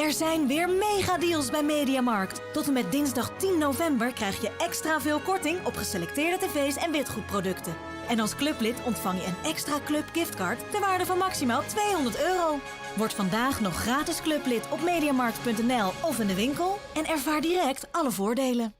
Er zijn weer megadeals bij Mediamarkt. Tot en met dinsdag 10 november krijg je extra veel korting op geselecteerde tv's en witgoedproducten. En als clublid ontvang je een extra club giftcard ter waarde van maximaal €200. Word vandaag nog gratis clublid op mediamarkt.nl of in de winkel en ervaar direct alle voordelen.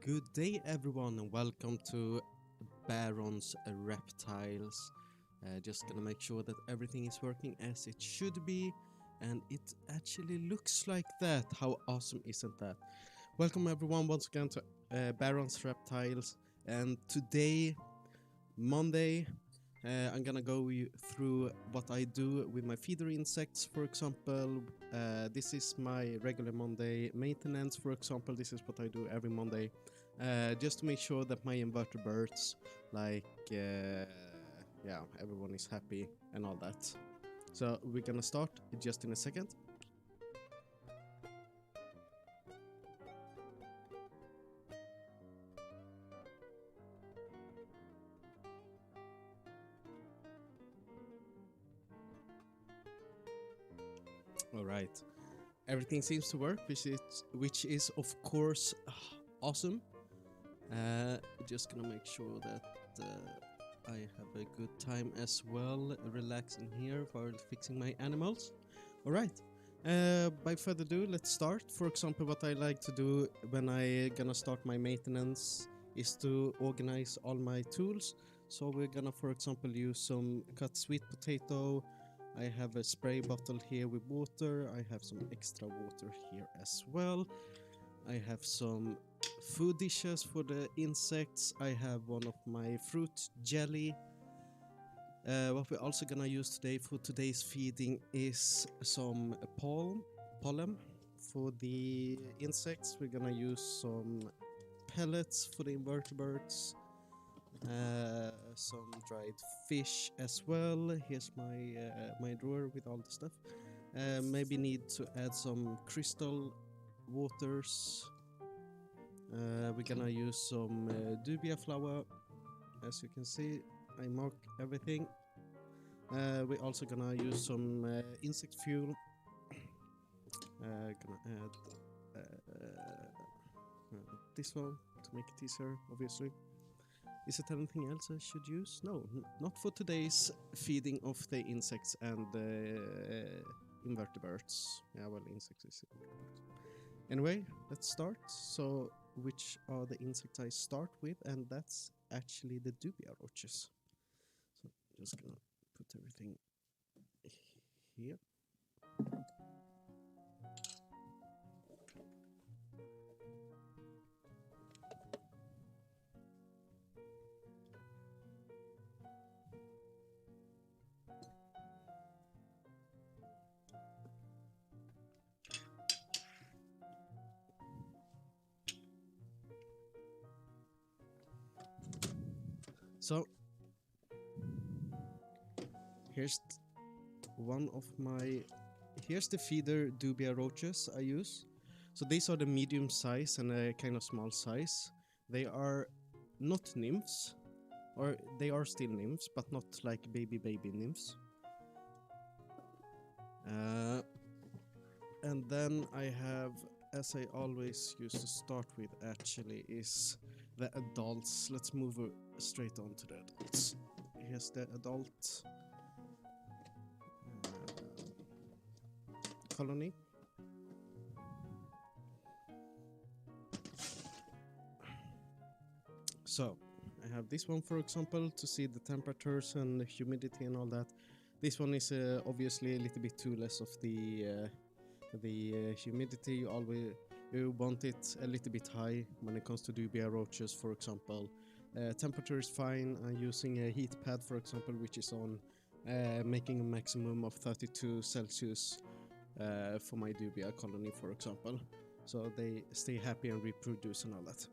Good day everyone and welcome to Baron's Reptiles. Just gonna make sure that everything is working as it should be, and it actually looks like that. How awesome isn't that? Welcome everyone once again to Baron's Reptiles, and today, Monday, I'm gonna go through what I do with my feeder insects. For example, this is my regular Monday maintenance. For example, this is what I do every Monday, just to make sure that my invertebrates, yeah, everyone is happy and all that. So we're gonna start just in a second. All right, everything seems to work, which is of course awesome. Just gonna make sure that I have a good time as well, relaxing here while fixing my animals. All right, by further ado, let's start. For example, what I like to do when I gonna start my maintenance is to organize all my tools. So we're gonna, for example, use some cut sweet potato. I have a spray bottle here with water. I have some extra water here as well. I have some food dishes for the insects. I have one of my fruit jelly. What we're also gonna use today for today's feeding is some pollen for the insects. We're gonna use some pellets for the invertebrates. Some dried fish as well. Here's my drawer with all the stuff. Maybe need to add some crystal waters. We're gonna use some dubia flower. As you can see, I mark everything. We're also gonna use some insect fuel. Gonna add this one to make it easier, obviously. Is it anything else I should use? No, not for today's feeding of the insects and the invertebrates. Yeah, well, insects is invertebrates. Anyway, let's start. So, which are the insects I start with? And that's actually the dubia roaches. So, just gonna put everything here. So here's here's the feeder dubia roaches I use. So these are the medium size and a kind of small size. They are not nymphs, or they are still nymphs, but not like baby nymphs. And then I have, as I always used to start with, actually, is the adults. Let's move straight on to the adults. Here's the adult colony. So I have this one, for example, to see the temperatures and the humidity and all that. This one is obviously a little bit too less of the humidity. You want it a little bit high when it comes to dubia roaches, for example. Temperature is fine. I'm using a heat pad, for example, which is on making a maximum of 32 Celsius for my dubia colony, for example. So they stay happy and reproduce and all that.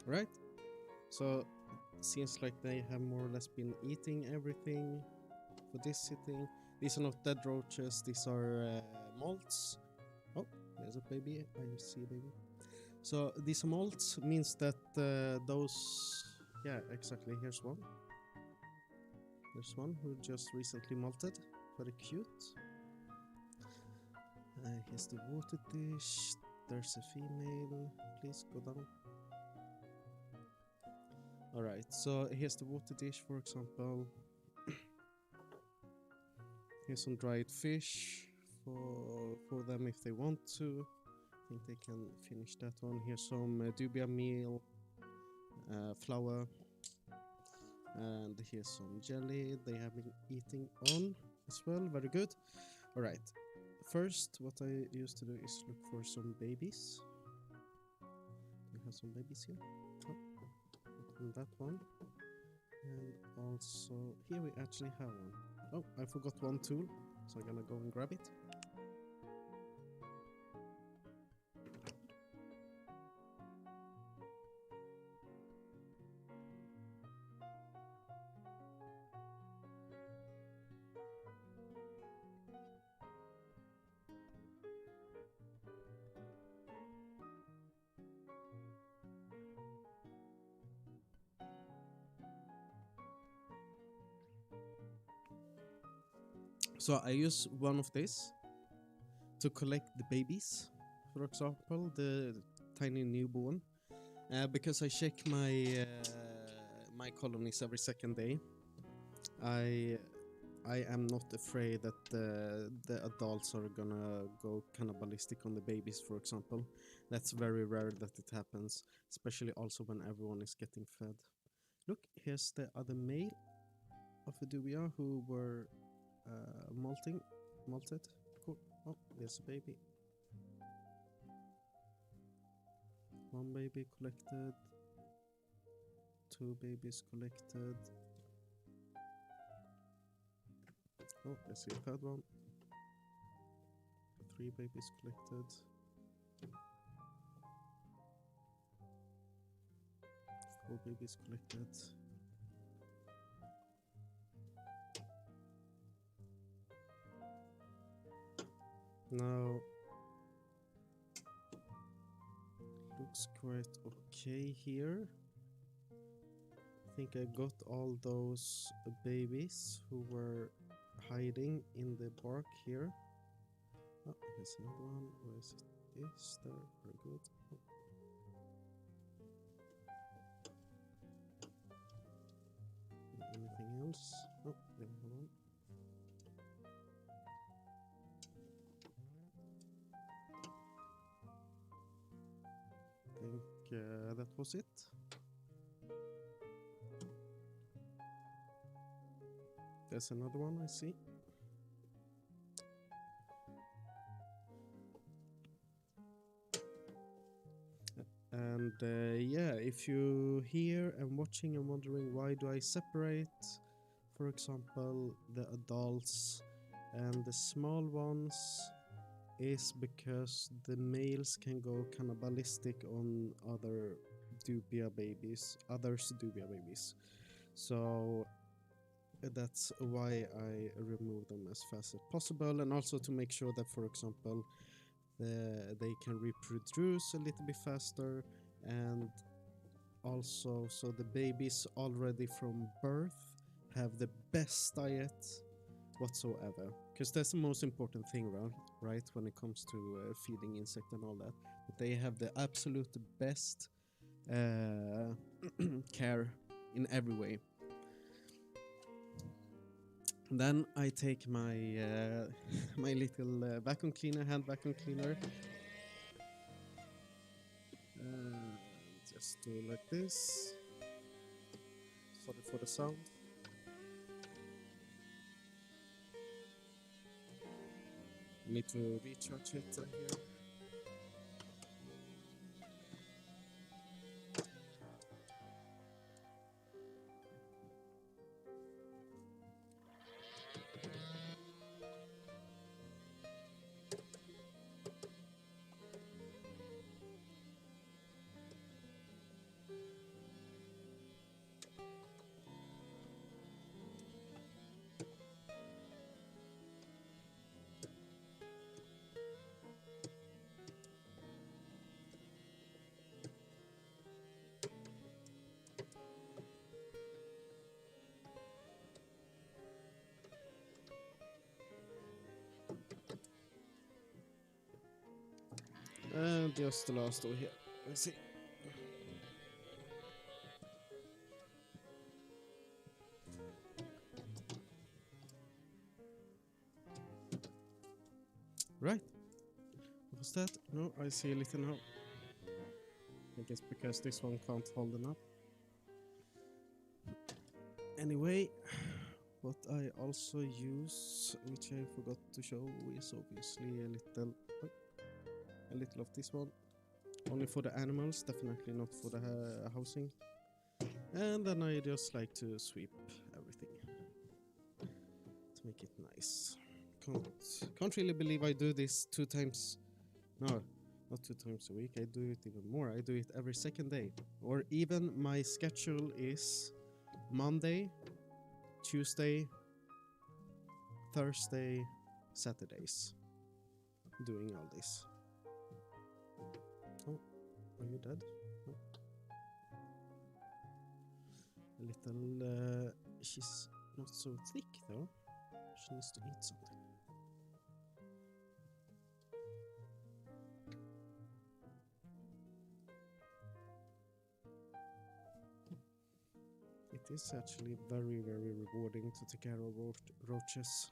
Right? So seems like they have more or less been eating everything for this sitting. These are not dead roaches, these are molts. Oh, there's a baby. I see a baby. So these are molts, means that those... Yeah, exactly. Here's one. There's one who just recently molted. Very cute. Here's the water dish. There's a female. Please go down. Alright, so here's the water dish, for example. Here's some dried fish for them if they want to. I think they can finish that one. Here's some dubia meal, flour, and here's some jelly they have been eating on as well. Very good. Alright, first what I used to do is look for some babies. We have some babies here. Oh, that one. And also here we actually have one. Oh, I forgot one tool, so I'm gonna go and grab it. So I use one of these to collect the babies, for example, the tiny newborn, because I check my my colonies every second day. I am not afraid that the adults are gonna go cannibalistic on the babies, for example. That's very rare that it happens, especially also when everyone is getting fed. Look, here's the other male of a dubia who were molted. Cool. Oh, there's a baby. One baby collected. Two babies collected. Oh, I see a third one. Three babies collected. Four babies collected. Now, looks quite okay here. I think I got all those babies who were hiding in the bark here. Oh, here's another one. Where is it? Yes, there. Very good. Oh. Anything else? Oh, there we have one. I think that was it. There's another one I see. And yeah, if you here and watching and wondering why do I separate, for example, the adults and the small ones, is because the males can go cannibalistic on others' dubia babies. So that's why I remove them as fast as possible, and also to make sure that, for example, they can reproduce a little bit faster, and also so the babies already from birth have the best diet whatsoever, because that's the most important thing, right, when it comes to feeding insect and all that. But they have the absolute best care in every way. Then I take my my little vacuum cleaner, hand vacuum cleaner. just do it like this. Sorry for the sound. Need to recharge it here. And just the last over here. Let's see. Right. What was that? No, I see a little now. I guess because this one can't hold enough. Anyway, what I also use, which I forgot to show, is obviously a little of this one. Only for the animals, definitely not for the housing. And then I just like to sweep everything to make it nice. Can't really believe I do this 2 times. No, not 2 times a week. I do it even more. I do it every second day. Or even my schedule is Monday, Tuesday, Thursday, Saturdays. Doing all this. Oh, are you dead? No. A little. She's not so thick though. She needs to eat something. It is actually very, very rewarding to take care of roaches.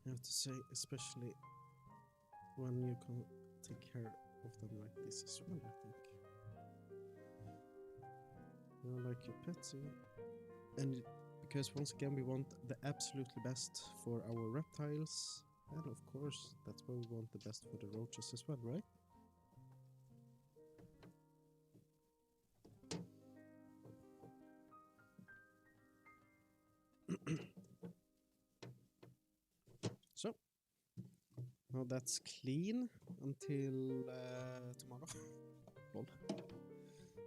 I have to say, especially when you can take care of them like this as well, I think. You know, like your pets, and because once again we want the absolutely best for our reptiles, and of course that's why we want the best for the roaches as well, right? So now that's clean until tomorrow.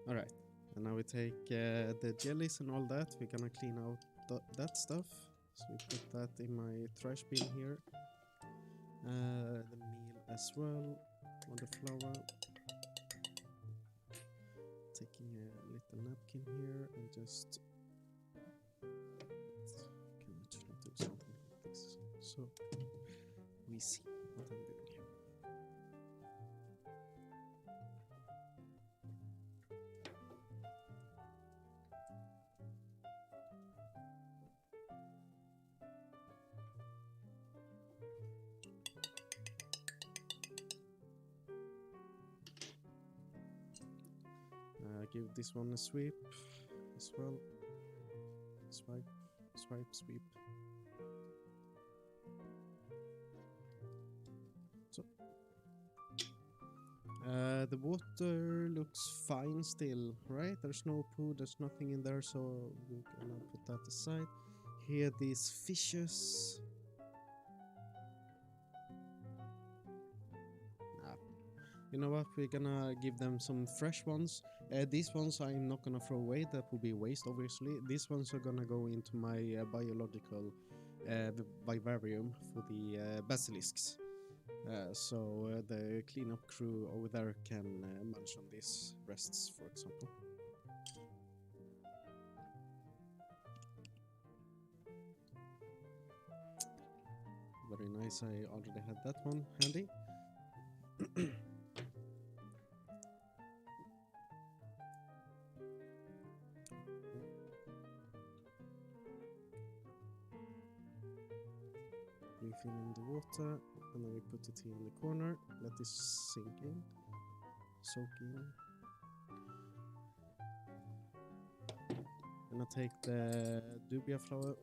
All right. And now we take the jellies and all that. We're gonna clean out that stuff. So we put that in my trash bin here. The meal as well, or the flour. Taking a little napkin here and just can actually do something like this. So we see what I'm doing here. Give this one a sweep as well. Swipe, swipe, sweep. So the water looks fine still, right? There's no poo, there's nothing in there, so we're gonna put that aside. Here, these fishes. You know what? We're gonna give them some fresh ones. These ones I'm not gonna throw away. That will be waste, obviously. These ones are gonna go into my biological vivarium for the basilisks. So the cleanup crew over there can munch on these rests, for example. Very nice. I already had that one handy. Refilling the water, and then we put it here in the corner. Let this sink in, soak in. Gonna take the dubia flower.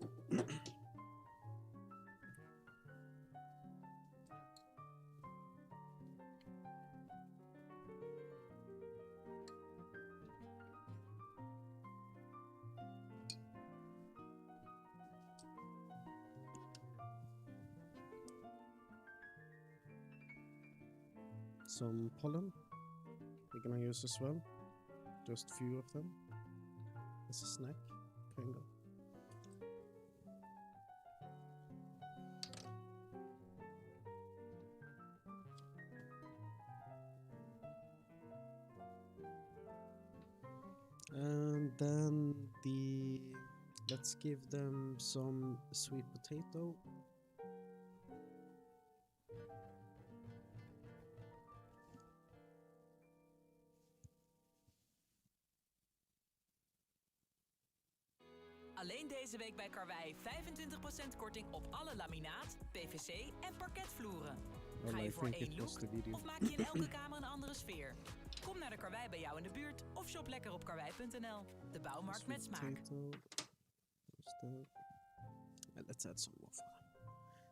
Some pollen we're gonna use as well, just few of them as a snack, kind of. And then let's give them some sweet potato. Alleen deze week bij Karwei 25% korting op alle laminaat, PVC en parketvloeren. Ga je voor één look of maak je in elke kamer een andere sfeer? Kom naar de Karwei bij jou in de buurt of shop lekker op karwei.nl. De bouwmarkt met smaak. Let's add some more for them.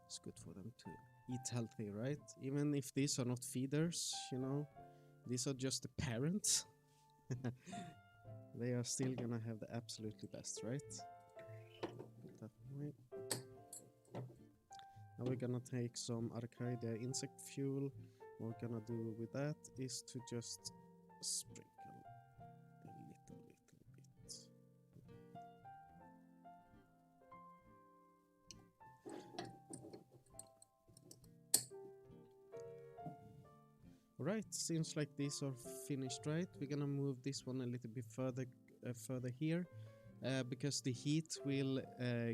It's good for them to eat healthy, right? Even if these are not feeders, you know, these are just the parents. They are still gonna have the absolutely best, right? Put that away. Now we're gonna take some Arcadia insect fuel. What we're gonna do with that is to just sprinkle a little bit. Alright, seems like these are finished, right? We're gonna move this one a little bit further here. Because the heat will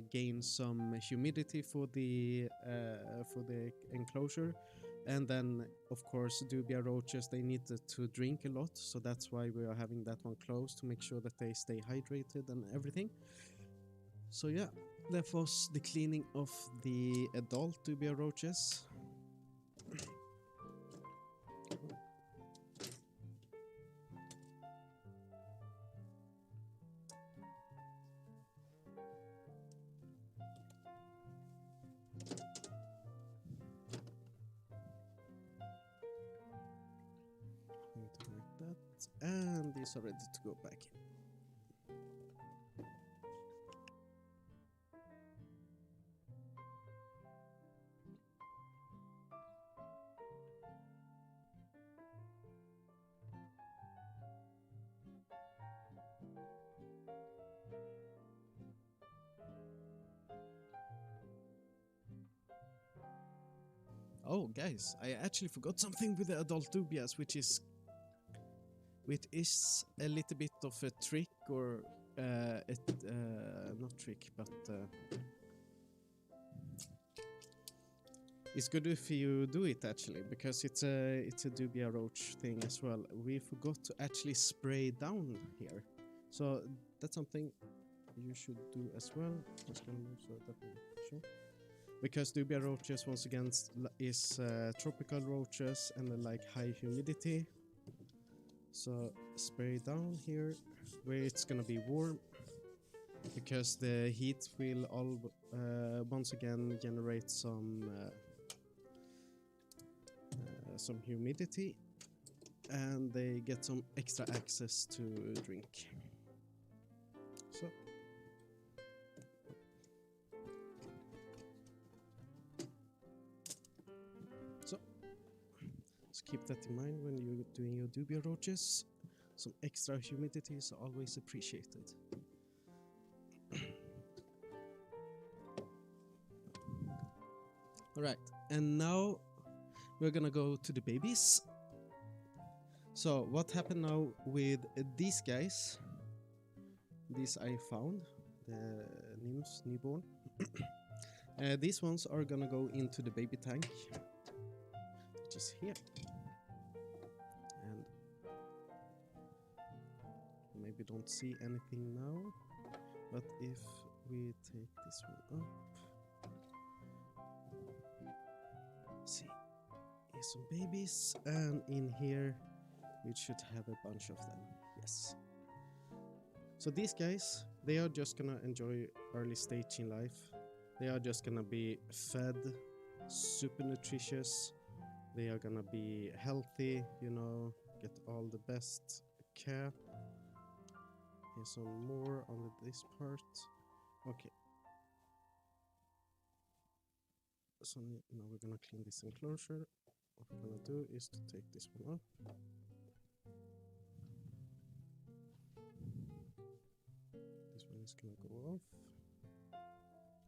gain some humidity for the enclosure, and then of course dubia roaches, they need to drink a lot, so that's why we are having that one closed to make sure that they stay hydrated and everything. So yeah, that was the cleaning of the adult dubia roaches. Like that, and these are ready to go back in. Oh, guys, I actually forgot something with the adult dubias, which is a little bit of a trick, or not trick, but it's good if you do it actually, because it's a dubia roach thing as well. We forgot to actually spray down here, so that's something you should do as well. Just gonna move so that we sure. Because dubia roaches, once again, is tropical roaches and they like high humidity. So spray down here where it's gonna be warm, because the heat will once again generate some humidity, and they get some extra access to drink. So keep that in mind when you're doing your dubia roaches. Some extra humidity is always appreciated. Alright, and now we're gonna go to the babies. So what happened now with these guys? These I found, the nymphs, newborn. These ones are gonna go into the baby tank, which is here. And maybe don't see anything now, but if we take this one up, see, here's some babies, and in here we should have a bunch of them. Yes. So these guys, they are just gonna enjoy early stage in life. They are just gonna be fed, super nutritious. They are gonna be healthy, you know, get all the best care. Here's some more on this part. Okay. So now we're gonna clean this enclosure. What we're gonna do is to take this one off. This one is gonna go off.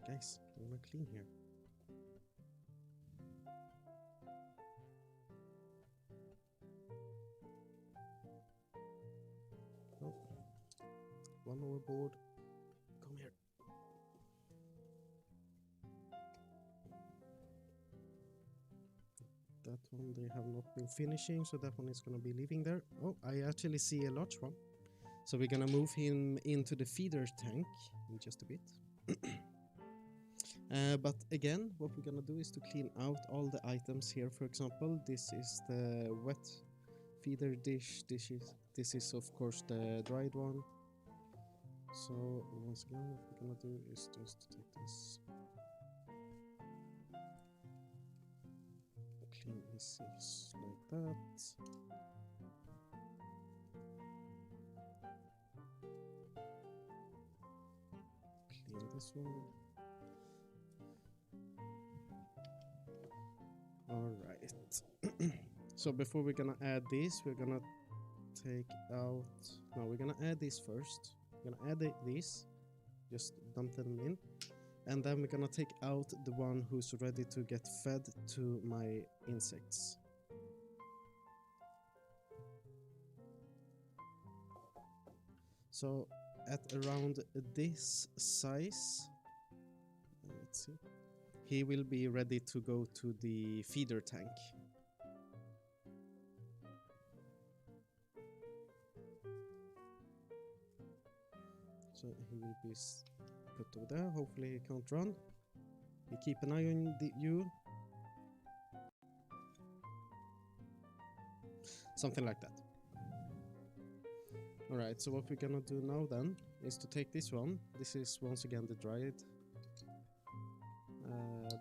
Guys, I'm gonna clean here. Oh, one overboard. Come here. That one they have not been finishing, so that one is gonna be leaving there. Oh, I actually see a large one. So we're gonna move him into the feeder tank in just a bit. But again, what we're gonna do is to clean out all the items here. For example, this is the wet feeder dish. This is of course the dried one. So once again, what we're gonna do is just to take this, clean this like that. Clean this one. Alright. So before we're gonna add this, we're gonna take out... No, we're gonna add this first. We're gonna add these. Just dump them in. And then we're gonna take out the one who's ready to get fed to my insects. So at around this size, let's see, he will be ready to go to the feeder tank. So he will be put over there. Hopefully he can't run. We keep an eye on you. Something like that. Alright, so what we're gonna do now then is to take this one. This is once again the dry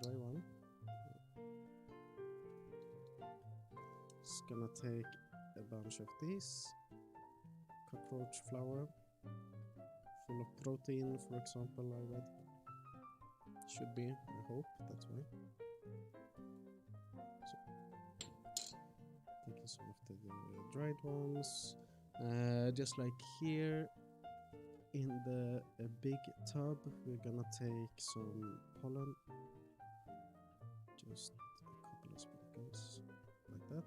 one. Just gonna take a bunch of these. Cockroach flour. Full of protein, for example, I read. Should be, I hope, that's why. So, taking some of the dried ones. Just like here, in the big tub, we're gonna take some pollen. Just a couple of sprinkles, like that.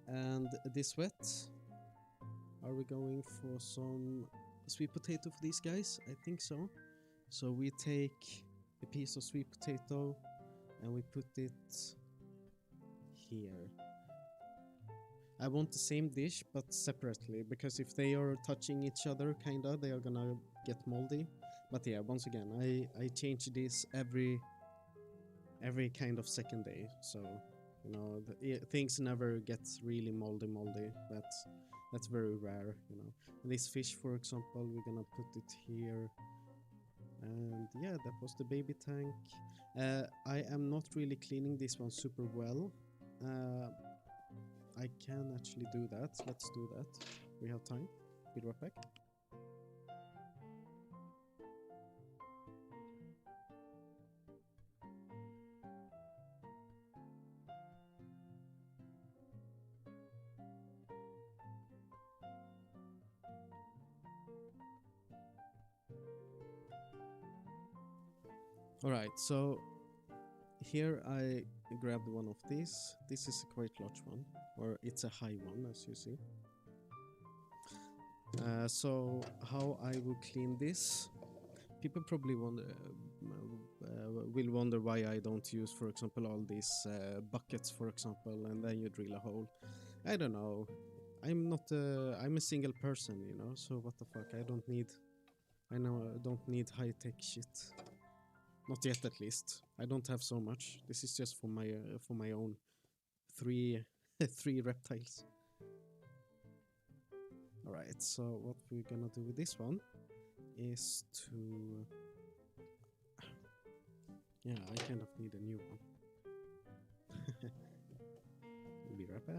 And this wet, are we going for some sweet potato for these guys? I think so. So we take a piece of sweet potato and we put it here. I want the same dish but separately, because if they are touching each other kinda, they are gonna get moldy. But yeah, once again, I change this every kind of second day, so you know, things never get really moldy. That's very rare, you know. And this fish, for example, we're gonna put it here. And yeah, that was the baby tank. I am not really cleaning this one super well. I can actually do that. Let's do that. We have time. Be right back. Alright, so here I grabbed one of these. This is a quite large one, or it's a high one, as you see. So how I will clean this? People probably will wonder why I don't use, for example, all these buckets, for example, and then you drill a hole. I don't know. I'm a single person, you know. So what the fuck? I don't need high-tech shit. Not yet, at least. I don't have so much. This is just for my own 3 3 reptiles. All right, so what we're gonna do with this one is to yeah, I kind of need a new one. We'll be right back.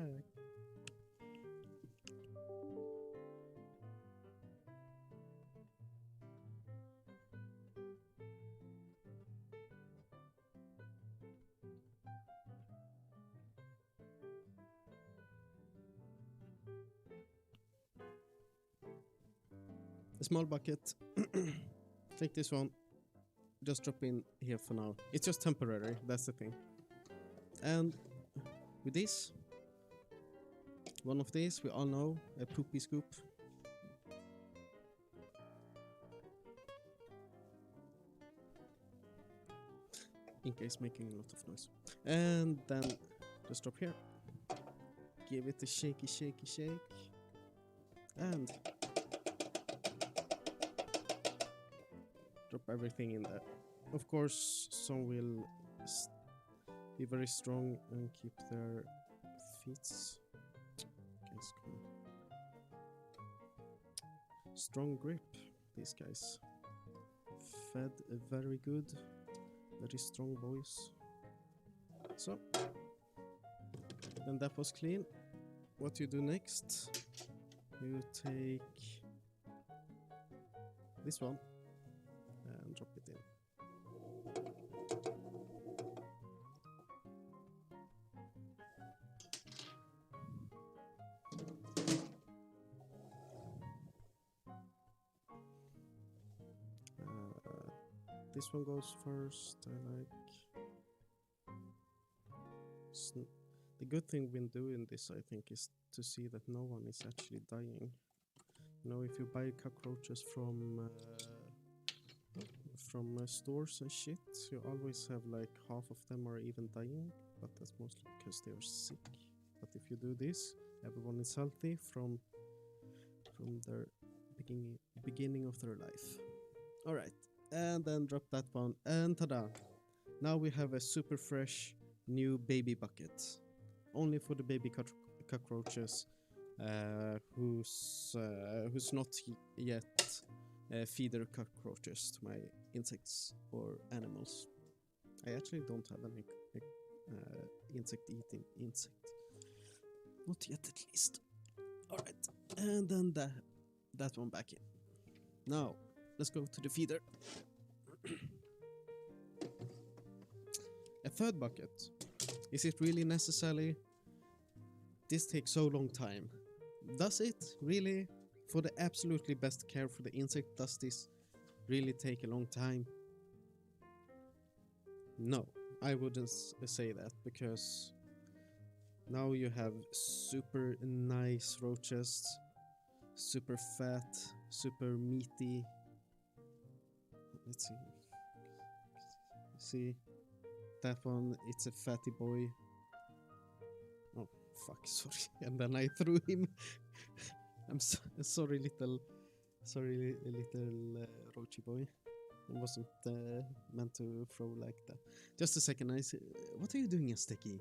A small bucket. Take this one. Just drop in here for now. It's just temporary, that's the thing. And with this, one of these, we all know, a poopy scoop. In case making a lot of noise. And then just drop here. Give it a shaky, shaky shake. And drop everything in there. Of course, some will be very strong and keep their feet. Strong grip, these guys. Fed very good, very strong boys. So, then that was clean. What you do next? You take this one and drop it in. This one goes first. I like. The good thing when doing this, I think, is to see that no one is actually dying. You know, if you buy cockroaches from stores and shit, you always have like half of them are even dying, but that's mostly because they are sick. But if you do this, everyone is healthy from their beginning of their life. All right. And then drop that one, and ta-da! Now we have a super fresh new baby bucket, only for the baby cockroaches, who's not yet feeder cockroaches to my insects or animals. I actually don't have any insect, not yet at least. All right, and then that one back in. Now. Let's go to the feeder. A third bucket. Is it really necessary? This takes so long time. Does it really? For the absolutely best care for the insect, does this really take a long time? No, I wouldn't say that, because now you have super nice roaches, super fat, super meaty. Let's see. See that one? It's a fatty boy. Oh fuck! Sorry. And then I threw him. I'm sorry, little roachy boy. It wasn't meant to throw like that. Just a second. What are you doing, Sticky?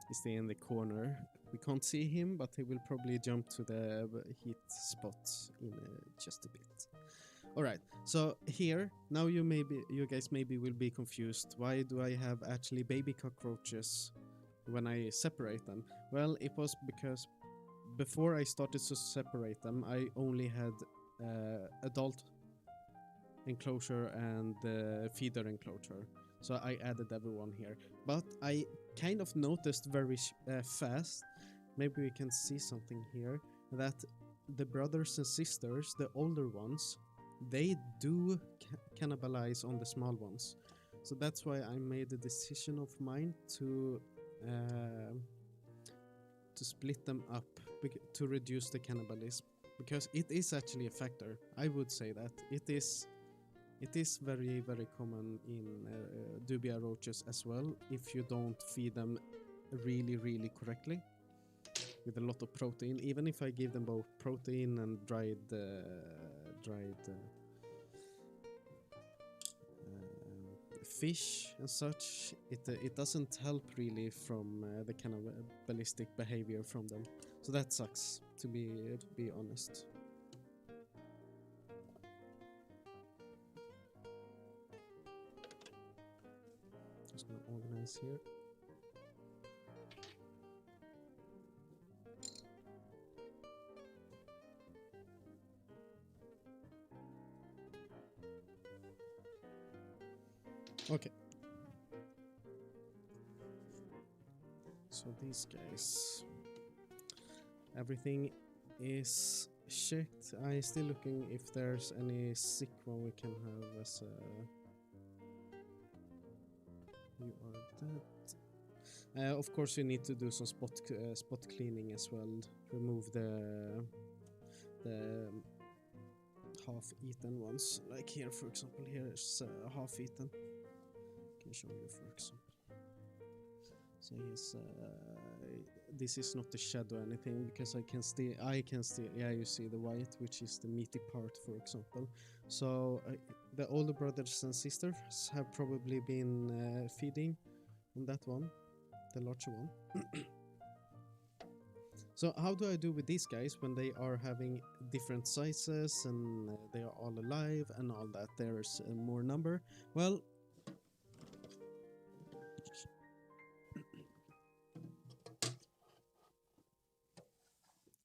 He's in the corner. We can't see him, but he will probably jump to the heat spot in just a bit. All right. So here, now you guys maybe will be confused. Why do I have actually baby cockroaches when I separate them? Well, it was because before I started to separate them, I only had adult enclosure and feeder enclosure. So I added everyone here. But I kind of noticed very fast, maybe we can see something here, that the brothers and sisters, the older ones, they do cannibalize on the small ones. So that's why I made a decision of mine to split them up to reduce the cannibalism, because it is actually a factor. I would say that it is It is very, very common in dubia roaches as well if you don't feed them really, really correctly with a lot of protein. Even if I give them both protein and dried fish and such, it doesn't help really from the kind of ballistic behavior from them. So that sucks, to be honest. Just gonna organize here. Okay. So these guys, everything is checked. I'm still looking if there's any sick one we can have as a... You are dead. Of course you need to do some spot cleaning as well. Remove the half-eaten ones. Like here, for example, here's half-eaten. Can show you, for example. So here's this is not the shadow or anything because I can still yeah, you see the white, which is the meaty part, for example. So the older brothers and sisters have probably been feeding on that one, the larger one. So how do I do with these guys when they are having different sizes and they are all alive and all that? There's more number. Well,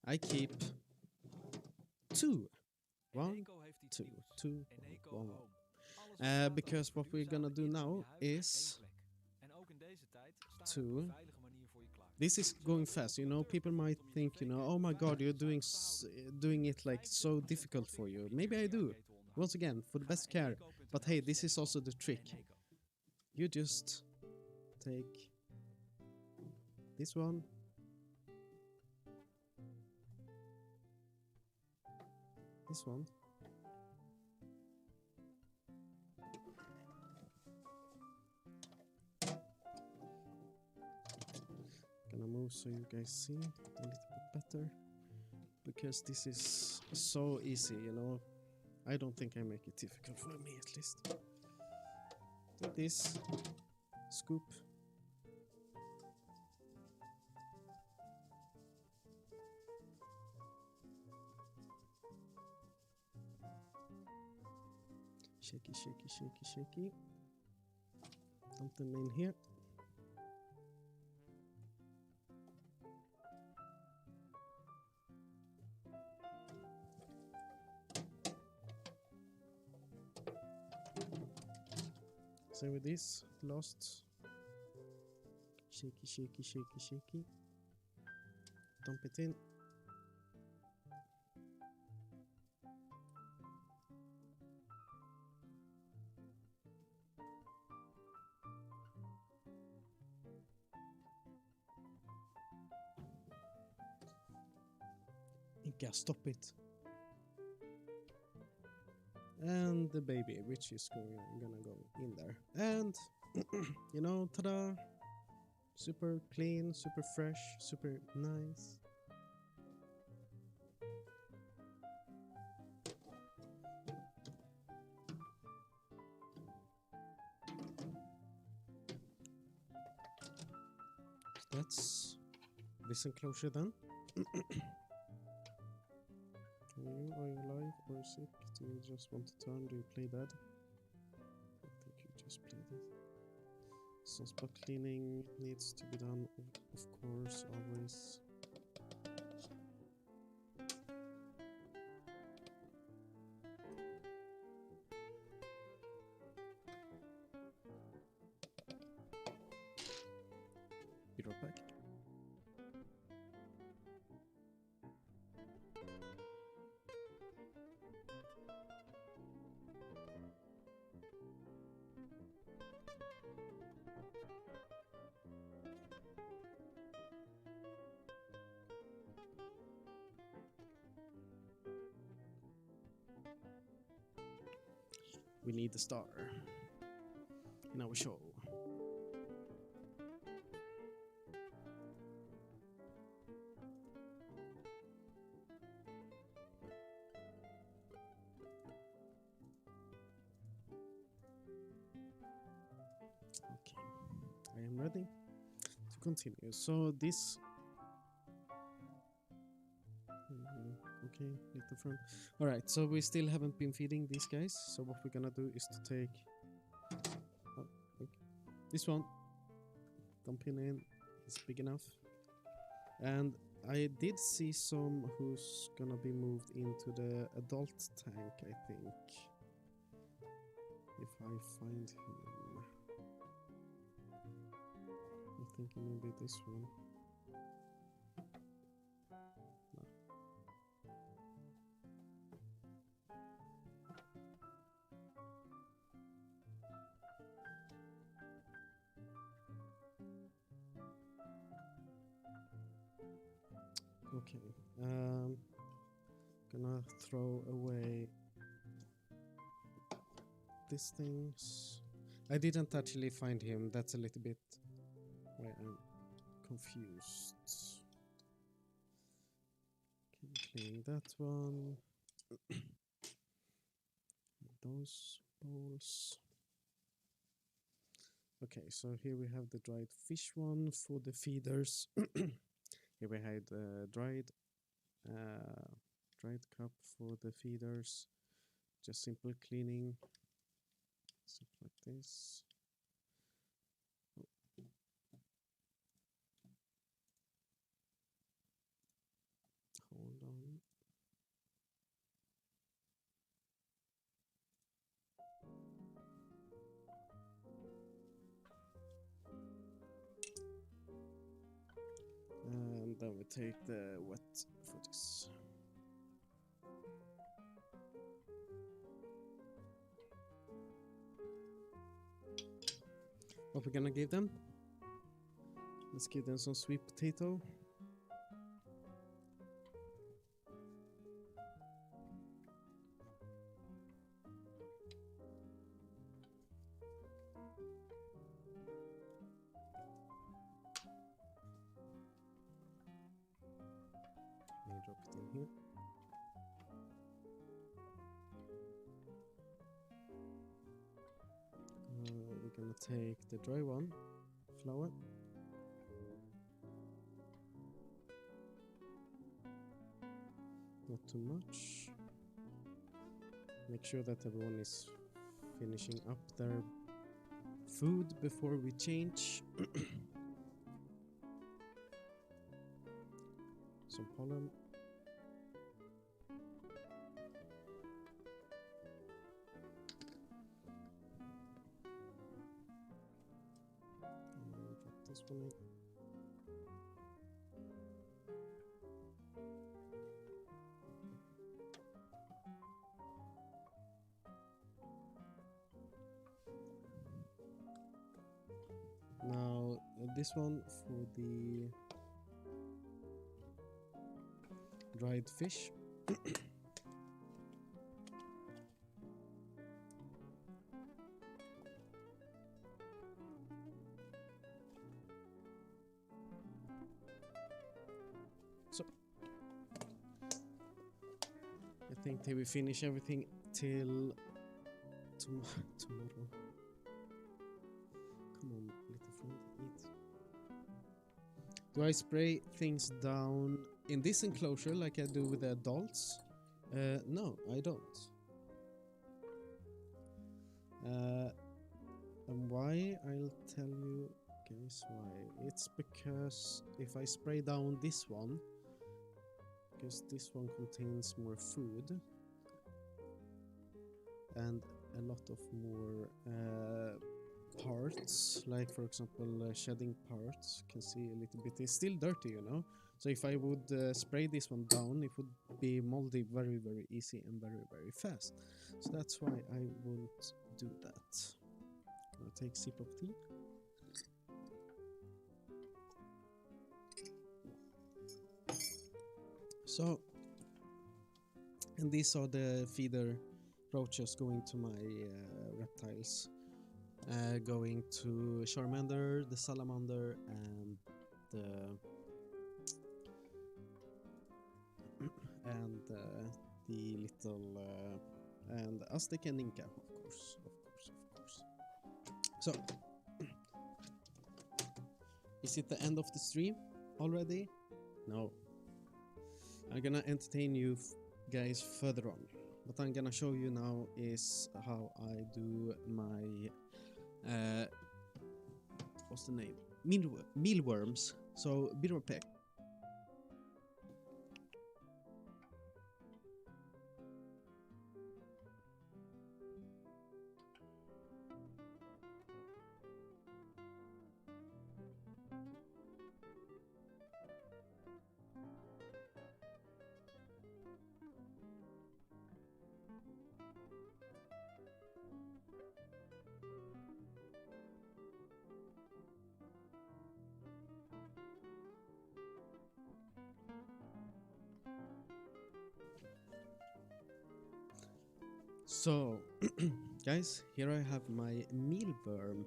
I keep 2. 1, 2, 2, 1, 1. Because what we're gonna do now is to... This is going fast, you know. People might think, you know, oh my god, you're doing it like so difficult for you. Maybe I do. Once again, for the best care. But hey, this is also the trick. You just take this one. This one. Gonna move so you guys see a little bit better, because this is so easy, you know. I don't think I make it difficult for me, at least. Take this, scoop. Shaky, shaky, shaky, shaky. Dump them in here. Same with this, last. Shaky, shaky, shaky, shaky. Dump it in. Inka, stop it. And the baby, which is gonna go in there. And, you know, ta-da! Super clean, super fresh, super nice. That's this enclosure then. Are you alive or sick? Do you just want to turn? Do you play dead? I think you just play dead. Some spot cleaning needs to be done, of course, always. Be right back. we need a star in our show. Okay, I am ready to continue. So this okay, little front. All right, so we still haven't been feeding these guys. So what we're gonna do is to take this one, dump him in. He's big enough. And I did see some who's gonna be moved into the adult tank, I think. If I find him. I'm thinking maybe this one. Okay, gonna throw away these things. I didn't actually find him. That's a little bit why I'm confused. Can clean that one. Those bowls. Okay, so here we have the dried fish one for the feeders. Here we had dried cup for the feeders. Just simple cleaning, stuff like this. Hold on. And then we take the wet for this. What we're gonna give them? Let's give them some sweet potato. Let me drop it in here. We're gonna take the dry one, flour. Not too much. Make sure that everyone is finishing up their food before we change. Some pollen. Drop this one in. Now this one for the dried fish. So I think they will finish everything till tomorrow. Come on, little friend, eat. Do I spray things down in this enclosure like I do with the adults? No, I don't. And why? I'll tell you guys why. It's because if I spray down this one, because this one contains more food and a lot of more parts, like for example shedding parts. You can see a little bit, it's still dirty, you know, so if I would spray this one down, it would be moldy very easy and very fast. So that's why I won't do that. I'll take a sip of tea. So, and these are the feeder roaches going to my reptiles. Going to Charmander, the Salamander, and the little and Aztec and Inca, of course. So, is it the end of the stream already? No. I'm gonna entertain you guys further on. What I'm gonna show you now is how I do my what's the name? Mealworms. So, be right back. So, guys, here I have my mealworm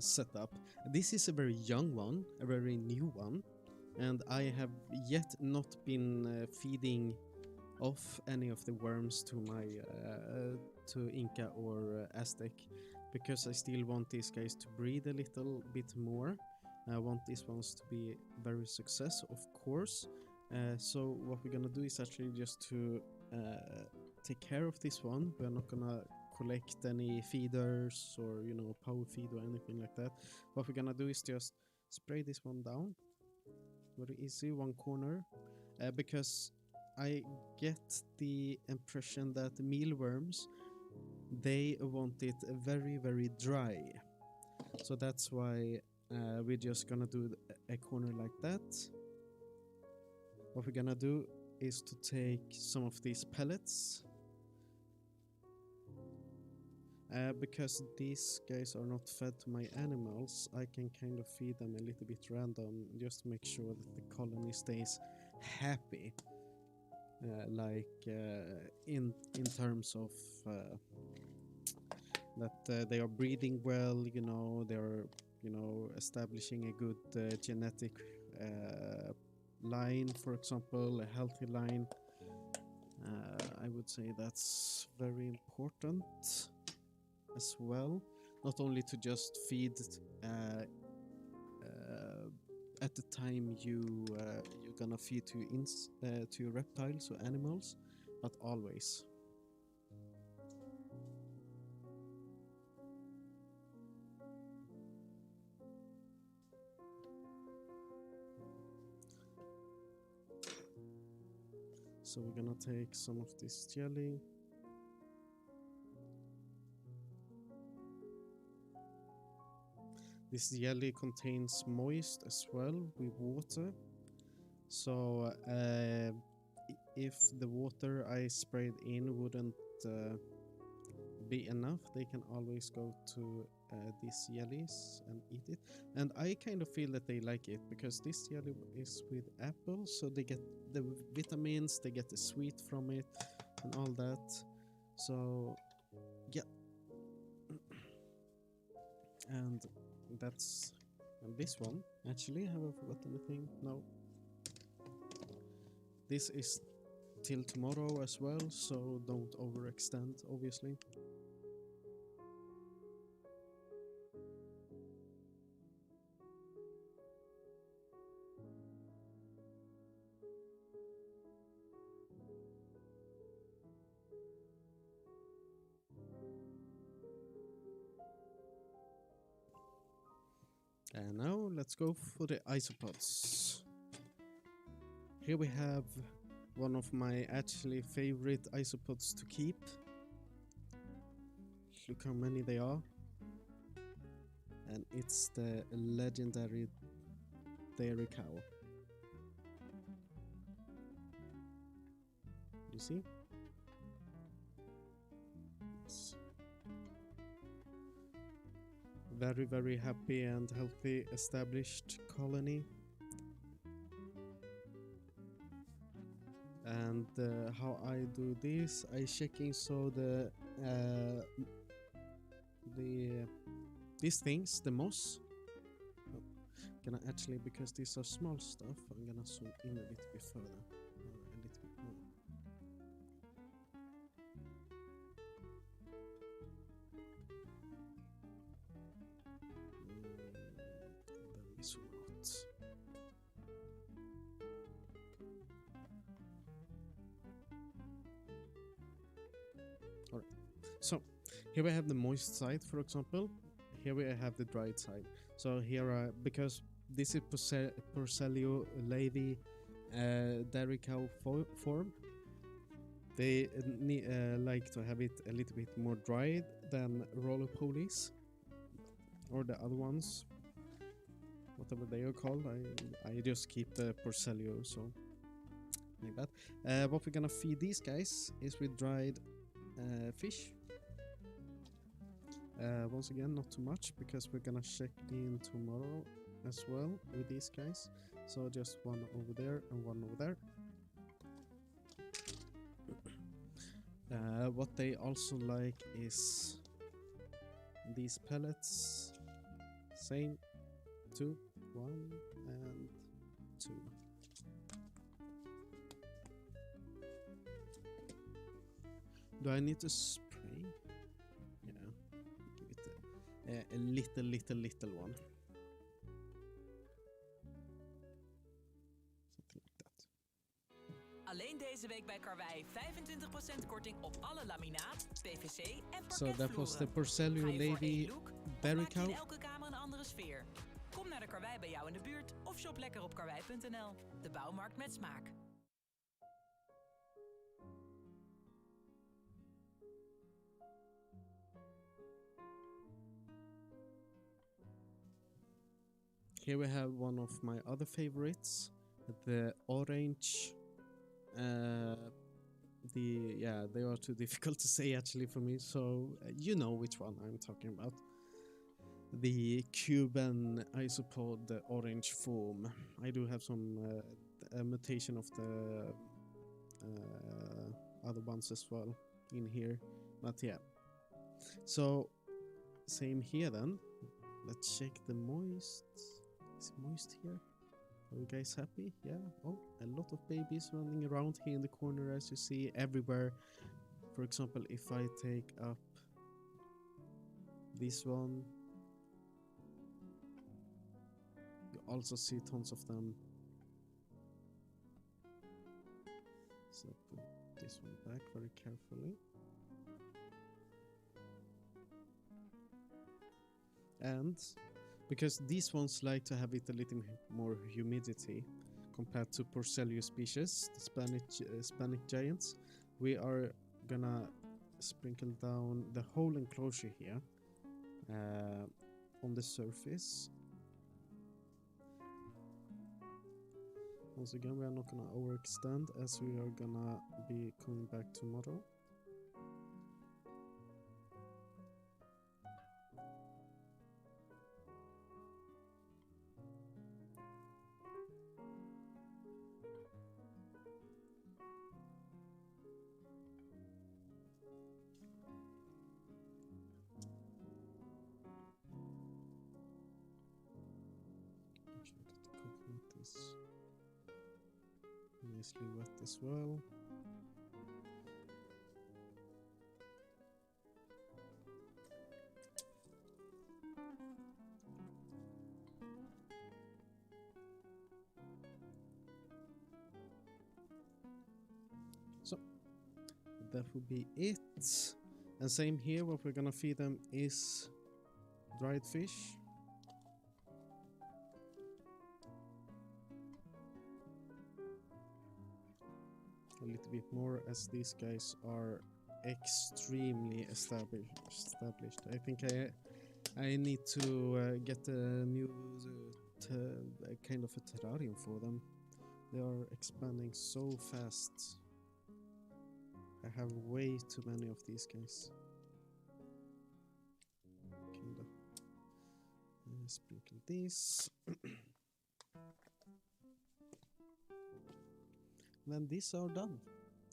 setup. This is a very young one, a very new one, and I have yet not been feeding off any of the worms to my to Inca or Aztec, because I still want these guys to breed a little bit more. I want these ones to be very successful, of course. So what we're gonna do is actually just to take care of this one. We're not gonna collect any feeders or, you know, power feed or anything like that. What we're gonna do is just spray this one down very easy, one corner, because I get the impression that mealworms, they want it very, very dry. So that's why we're just gonna do a corner like that. What we're gonna do is to take some of these pellets, because these guys are not fed to my animals. I can kind of feed them a little bit random just to make sure that the colony stays happy, in terms of that they are breeding well, you know, they're, you know, establishing a good genetic line, for example, a healthy line. I would say that's very important as well. Not only to just feed at the time you're gonna feed to your reptiles or animals, but always. So we're gonna take some of this jelly. This jelly contains moist as well with water. So if the water I sprayed in wouldn't be enough, they can always go to these jellies and eat it. And I kind of feel that they like it, because this jelly is with apple, so they get the vitamins, they get the sweet from it and all that. So yeah. And that's this one. Actually, have I forgot anything? No. This is till tomorrow as well, so don't overextend, obviously. And now let's go for the isopods. Here we have one of my actually favorite isopods to keep. Look how many they are. And it's the legendary dairy cow. You see? It's very, very happy and healthy established colony. And And how I do this, I checking so these things, the moss. Oh, gonna actually, because these are small stuff, I'm gonna zoom in a little bit further, a little bit more. Then we zoom out. Alright, so here we have the moist side, for example. Here we have the dried side. So here, because this is Porcellio lavi dairy cow form, they like to have it a little bit more dried than roller polies or the other ones, whatever they are called. I just keep the Porcellio, so like that. What we're gonna feed these guys is with dried fish. Once again, not too much, because we're gonna check in tomorrow as well with these guys. So just one over there and one over there. What they also like is these pellets. Same, 2, 1 and 2. Do I need to spray? Yeah, give it a little one. Something like that. Alleen deze week bij Karwei 25% korting op alle laminaat, PVC en So that was the parketvloeren. Porcellio Ga je voor lady één look, of berry maak je in cow. elke kamer een andere sfeer? Kom naar de Karwei bij jou in de buurt of shop lekker op karwei.nl. De bouwmarkt met smaak. Here we have one of my other favorites, the orange. They are too difficult to say actually for me, so you know which one I'm talking about. The Cuban isopod, the orange foam. I do have some mutation of the other ones as well in here, but yeah. So same here then. Let's check the moist. Is it moist here? Are you guys happy? Yeah. Oh, a lot of babies running around here in the corner, as you see everywhere. For example, if I take up this one, you also see tons of them. So put this one back very carefully. And because these ones like to have it a little more humidity compared to Porcellio species, the Spanish giants, we are gonna sprinkle down the whole enclosure here on the surface. Once again, we are not gonna overextend, as we are gonna be coming back tomorrow. Make sure that the coconut is nicely wet as well. So that would be it. And same here, what we're gonna feed them is dried fish. A little bit more, as these guys are extremely established. I think I need to get a new kind of a terrarium for them. They are expanding so fast. I have way too many of these guys. Kind of sprinkle these. Then these are done.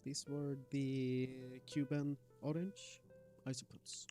These were the Cuban orange isopods.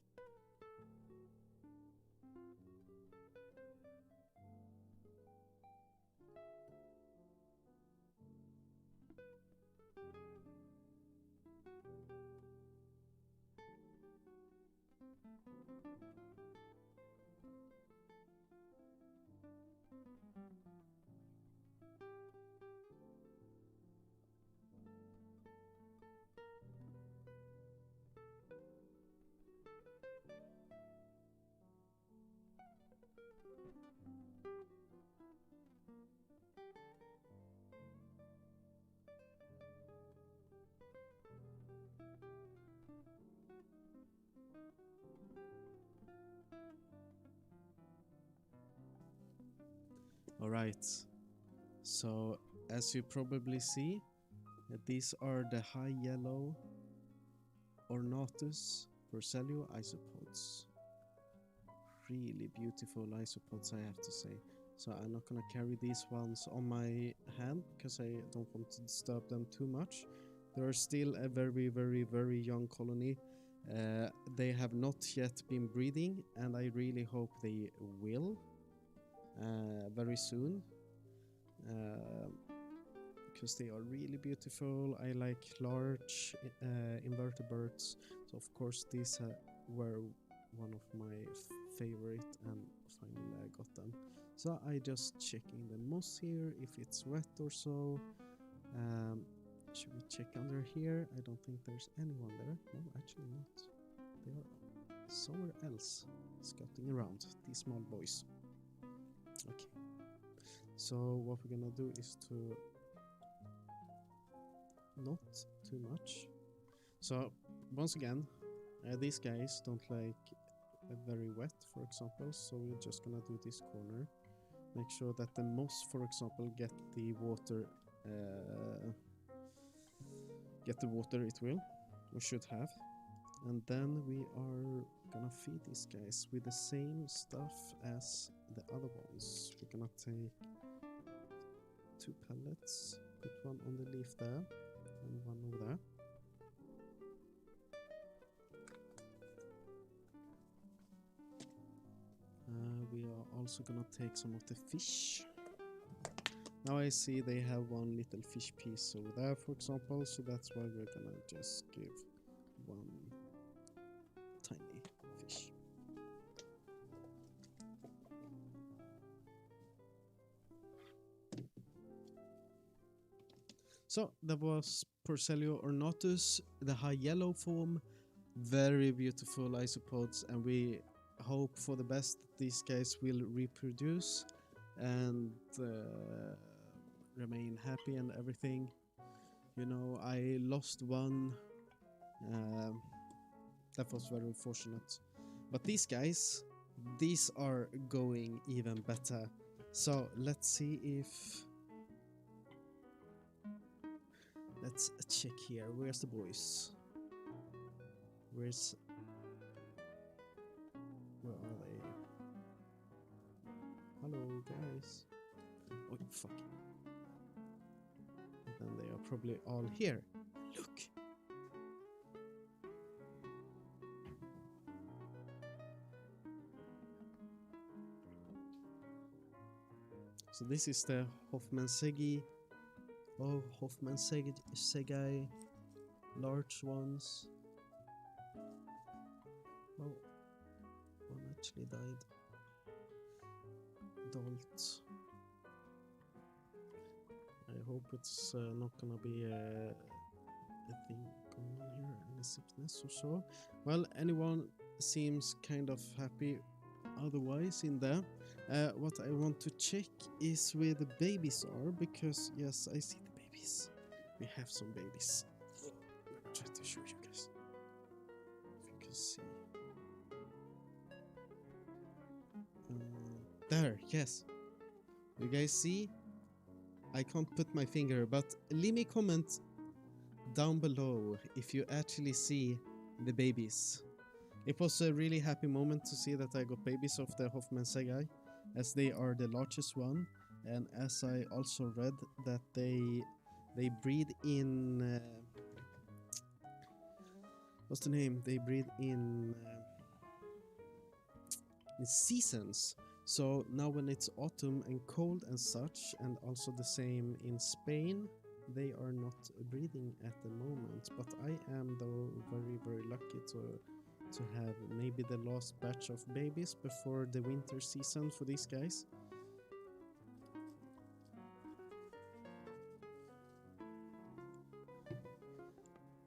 Alright, so as you probably see, these are the high yellow Ornatus Porcellio isopods. Really beautiful isopods, I have to say. So I'm not gonna carry these ones on my hand because I don't want to disturb them too much. They are still a very young colony. They have not yet been breeding, and I really hope they will very soon, because they are really beautiful. I like large invertebrates, so of course these were one of my favorite, and finally I got them. So I just checking the moss here if it's wet or so. Should we check under here? I don't think there's anyone there. No, actually not. They are somewhere else scouting around, these small boys. Okay, so what we're gonna do is to not too much. So once again, these guys don't like very wet, for example, so we're just gonna do this corner. Make sure that the moss, for example, get the water it will or should have. And then we are gonna feed these guys with the same stuff as the other ones. We're gonna take 2 pellets, put one on the leaf there and one over there. We are also gonna take some of the fish. Now I see they have one little fish piece over there, for example, so that's why we're gonna just give one tiny fish. So that was Porcellio ornatus, the high yellow form. Very beautiful isopods, and we hope for the best that these guys will reproduce and remain happy and everything. You know, I lost one. That was very unfortunate. But these guys, these are going even better. So let's see if... Let's check here. Where's the boys? Where are they? Hello, guys. Oh, fuck. And then they are probably all here. Look! So this is the Hoffmannseggi. Oh, Hoffmannseggi. Large ones. Oh, one actually died. Adult. I hope it's not gonna be a thing going on here, any sickness or so. Well, anyone seems kind of happy otherwise in there. What I want to check is where the babies are, because yes, I see the babies. We have some babies. Let me try to show you guys. If you can see. There, yes. You guys see? I can't put my finger, but leave me a comment down below if you actually see the babies. It was a really happy moment to see that I got babies of the Hoffmannseggi, as they are the largest one, and as I also read that they breed in what's the name? They breed in seasons. So now when it's autumn and cold and such, and also the same in Spain, they are not breeding at the moment. But I am though very lucky to have maybe the last batch of babies before the winter season for these guys.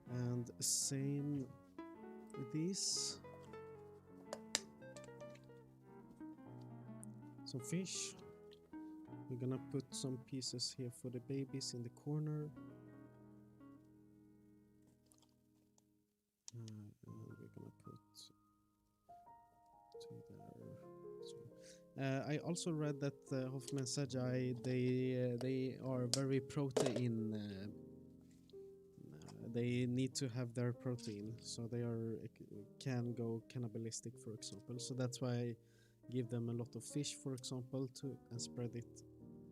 And same with these. Some fish. We're gonna put some pieces here for the babies in the corner. And we're gonna put two there. So, I also read that Hoffman Sajai, they are very protein. They need to have their protein, so they can go cannibalistic, for example. So that's why I give them a lot of fish, for example, and spread it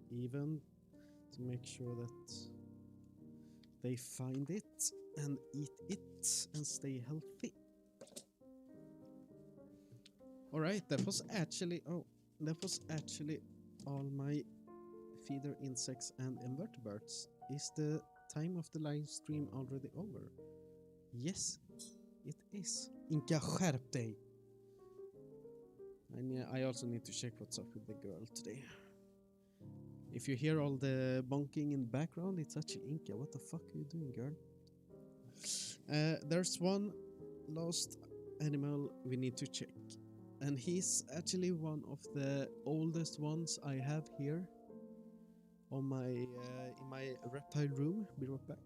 even to make sure that they find it and eat it and stay healthy. All right, that was actually all my feeder insects and invertebrates. Is the time of the live stream already over? Yes, it is. Inka, skärp dig. I also need to check what's up with the girl today. If you hear all the bonking in the background, it's actually Inka. What the fuck are you doing, girl? There's one last animal we need to check. And he's actually one of the oldest ones I have here on my in my reptile room. Be right back.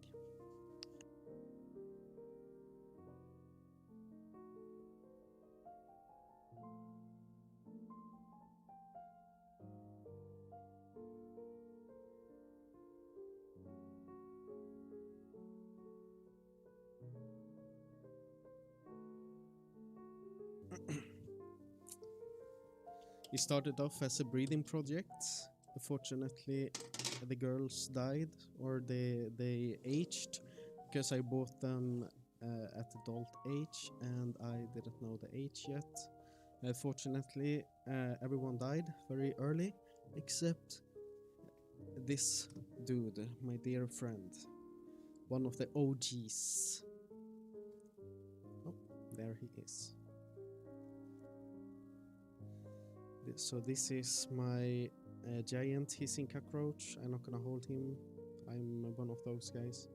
It started off as a breeding project. Unfortunately, the girls died, or they aged, because I bought them at adult age and I didn't know the age yet. Fortunately, everyone died very early except this dude, my dear friend, one of the OGs. Oh, there he is. So this is my giant hissing cockroach. I'm not gonna hold him. I'm one of those guys.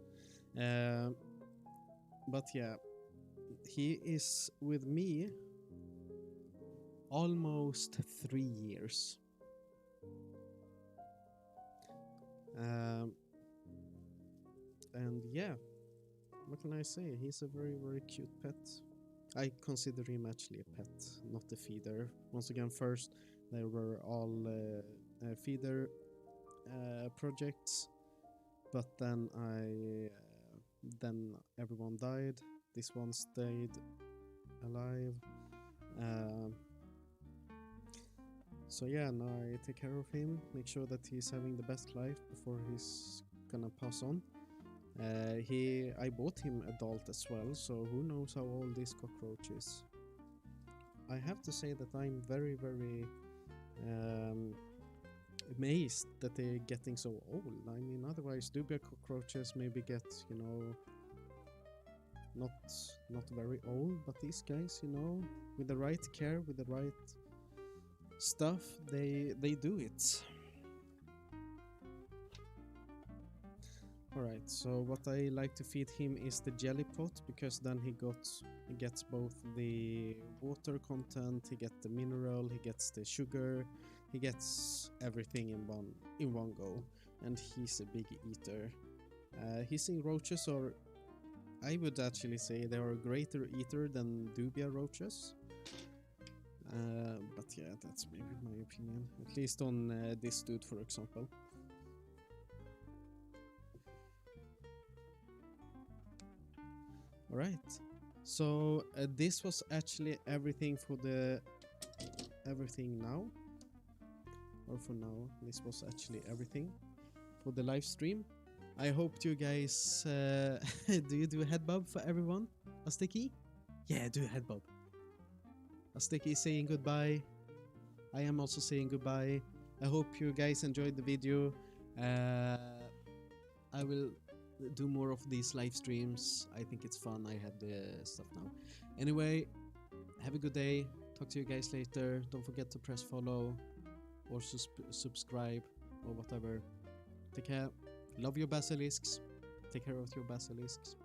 But yeah, he is with me almost 3 years. And yeah, what can I say? He's a very cute pet. I consider him actually a pet, not a feeder. Once again, first there were all feeder projects, but then then everyone died. This one stayed alive. So yeah, now I take care of him, make sure that he's having the best life before he's gonna pass on. I bought him adult as well, so who knows how old this cockroach is. I have to say that I'm very amazed that they're getting so old. I mean, otherwise dubia cockroaches maybe get, you know, not very old, but these guys, you know, with the right care, with the right stuff, they do it. Alright, so what I like to feed him is the jelly pot, because then he gets both the water content, he gets the mineral, he gets the sugar, he gets everything in one go, and he's a big eater. Hissing roaches are, I would actually say they are a greater eater than dubia roaches. But yeah, that's maybe my opinion, at least on this dude, for example. Alright, so this was actually everything for everything now, or for now, this was actually everything for the live stream. I hope you guys, do you do a head bob for everyone? Astiki? Yeah, do a head bob. Astiki is saying goodbye. I am also saying goodbye. I hope you guys enjoyed the video. I will do more of these live streams. I think it's fun. I have the stuff now. Anyway, have a good day. Talk to you guys later. Don't forget to press follow or subscribe or whatever. Take care. Love your basilisks. Take care of your basilisks.